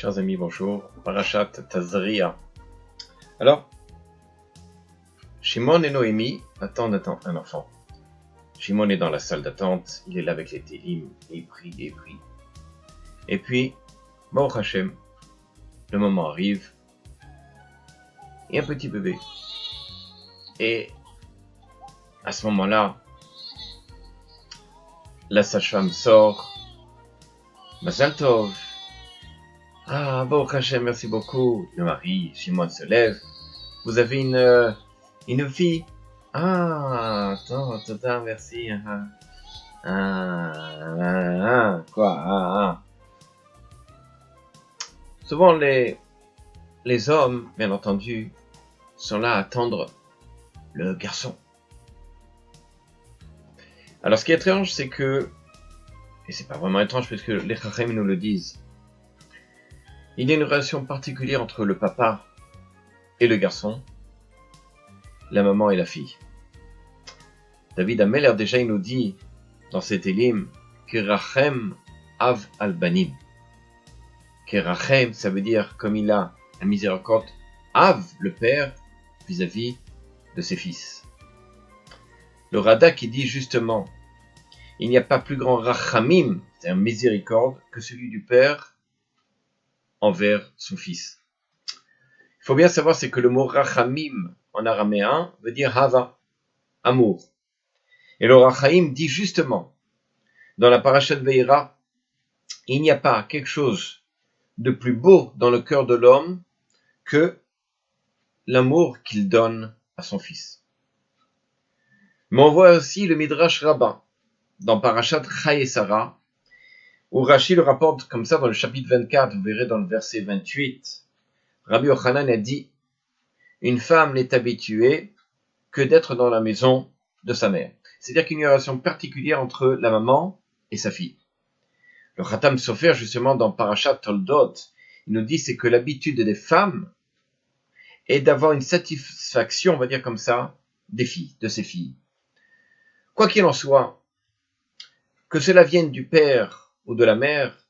Chers amis, bonjour. Parashat Tazria. Alors, Shimon et Noémie attendent un enfant. Shimon est dans la salle d'attente, il est là avec les télim, et il prie. Et puis, Baruch Hashem, le moment arrive, et un petit bébé. Et à ce moment-là, la sage-femme sort, Mazal Tov. Ah, Baruch Hashem, merci beaucoup. Le mari, Shimon se lève. Vous avez une fille. Ah, attends, merci. Quoi. Souvent, les hommes, bien entendu, sont là à attendre le garçon. Alors, ce qui est étrange, c'est que, et c'est pas vraiment étrange puisque les Chachamim nous le disent, il y a une relation particulière entre le papa et le garçon, la maman et la fille. David Ameller, déjà, il nous dit dans ses télim, Kerachem av al-banim. Kerachem, ça veut dire comme il a la miséricorde, av, le père, vis-à-vis de ses fils. Le Rada qui dit justement, il n'y a pas plus grand rachamim, c'est-à-dire miséricorde, que celui du père envers son fils. Il faut bien savoir, c'est que le mot rachamim en araméen veut dire hava, amour. Et le rachaim dit justement, dans la parashat Veira, il n'y a pas quelque chose de plus beau dans le cœur de l'homme que l'amour qu'il donne à son fils. Mais on voit aussi le Midrash Rabbah, dans parashat Chayei Sarah, où Rashi le rapporte comme ça dans le chapitre 24, vous verrez dans le verset 28, Rabbi Yochanan a dit, une femme n'est habituée que d'être dans la maison de sa mère. C'est-à-dire qu'il y a une relation particulière entre la maman et sa fille. Le Khatam Sofer, justement, dans Parashat Toldot, il nous dit, c'est que l'habitude des femmes est d'avoir une satisfaction, on va dire comme ça, des filles, de ses filles. Quoi qu'il en soit, que cela vienne du père ou de la mère,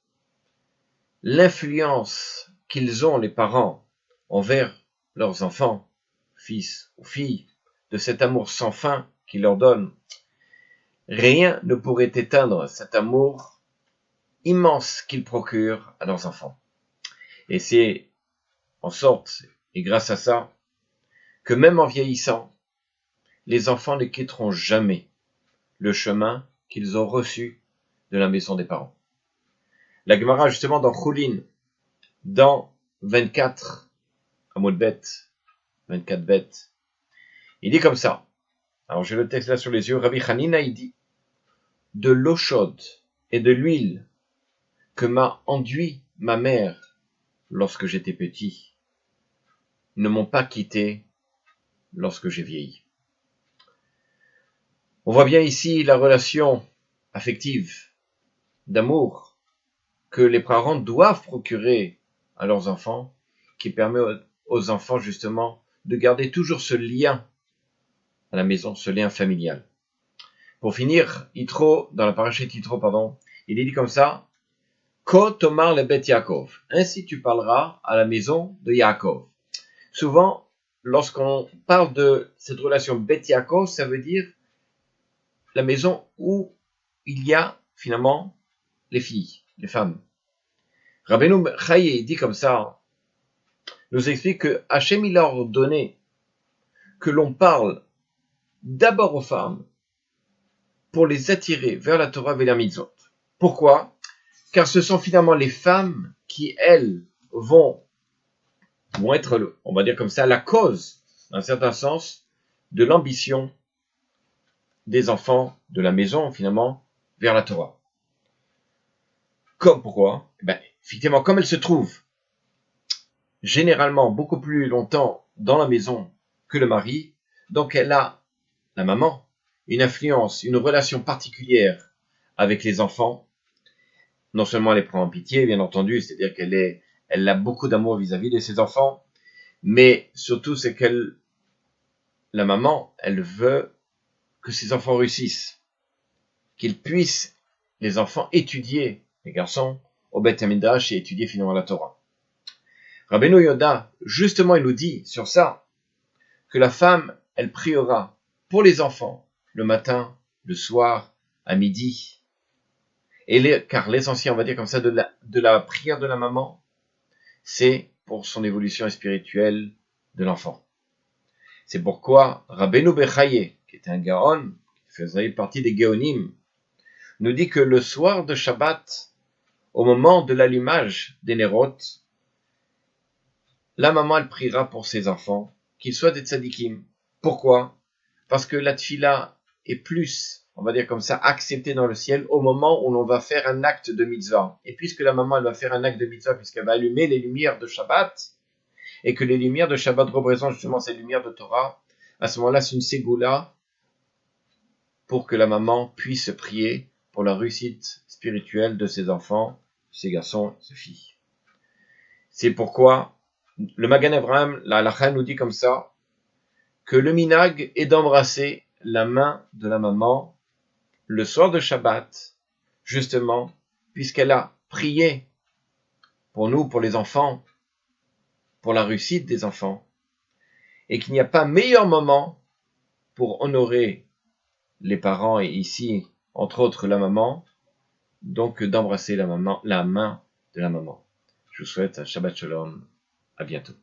l'influence qu'ils ont, les parents, envers leurs enfants, fils ou filles, de cet amour sans fin qu'ils leur donnent, rien ne pourrait éteindre cet amour immense qu'ils procurent à leurs enfants. Et c'est en sorte, et grâce à ça, que même en vieillissant, les enfants ne quitteront jamais le chemin qu'ils ont reçu de la maison des parents. La Gemara, justement, dans Choulin, dans 24, Amud Bet, 24 bêtes, il dit comme ça. Alors j'ai le texte là sur les yeux. Rabbi Hanina, il dit, de l'eau chaude et de l'huile que m'a enduit ma mère lorsque j'étais petit ne m'ont pas quitté lorsque j'ai vieilli. On voit bien ici la relation affective, d'amour, que les parents doivent procurer à leurs enfants, qui permet aux enfants justement de garder toujours ce lien à la maison, ce lien familial. Pour finir, Yitro, dans la parashat Yitro, il est dit comme ça, Ko tomar le bet Yaakov. Ainsi tu parleras à la maison de Yaakov. Souvent, lorsqu'on parle de cette relation bet Yaakov, ça veut dire la maison où il y a finalement les filles, les femmes. Rabbeinu Chaye dit comme ça, nous explique que Hachem il a ordonné que l'on parle d'abord aux femmes pour les attirer vers la Torah et la mitzvot. Pourquoi ? Car ce sont finalement les femmes qui, elles, vont être, on va dire comme ça, la cause, dans un certain sens, de l'ambition des enfants de la maison, finalement, vers la Torah. Pourquoi ? Effectivement, comme elles se trouvent généralement beaucoup plus longtemps dans la maison que le mari, donc elle a, la maman, une influence, une relation particulière avec les enfants. Non seulement elle les prend en pitié, bien entendu, c'est-à-dire elle a beaucoup d'amour vis-à-vis de ses enfants, mais surtout c'est la maman, elle veut que ses enfants réussissent, qu'ils puissent, les enfants, étudier, les garçons, au Beth Midrash et étudier finalement la Torah. Rabbeinu Yoda, justement, il nous dit sur ça, que la femme, elle priera pour les enfants, le matin, le soir, à midi. Car l'essentiel, on va dire comme ça, de la prière de la maman, c'est pour son évolution spirituelle de l'enfant. C'est pourquoi Rabbeinu Bechaye, qui était un Gaon, qui faisait partie des Gaonim, nous dit que le soir de Shabbat, au moment de l'allumage des Nerot, la maman, elle priera pour ses enfants, qu'ils soient des tzadikim. Pourquoi? Parce que la tfila est plus, on va dire comme ça, acceptée dans le ciel au moment où l'on va faire un acte de mitzvah. Et puisque la maman, elle va faire un acte de mitzvah, puisqu'elle va allumer les lumières de Shabbat, et que les lumières de Shabbat représentent justement ces lumières de Torah, à ce moment-là, c'est une ségoula pour que la maman puisse prier pour la réussite spirituelle de ses enfants, ses garçons, ses filles. C'est pourquoi le Magan Avraham, la halakha nous dit comme ça, que le minag est d'embrasser la main de la maman le soir de Shabbat, justement, puisqu'elle a prié pour nous, pour les enfants, pour la réussite des enfants, et qu'il n'y a pas meilleur moment pour honorer les parents, et ici, entre autres, la maman, donc d'embrasser la main de la maman. Je vous souhaite un Shabbat Shalom. À bientôt.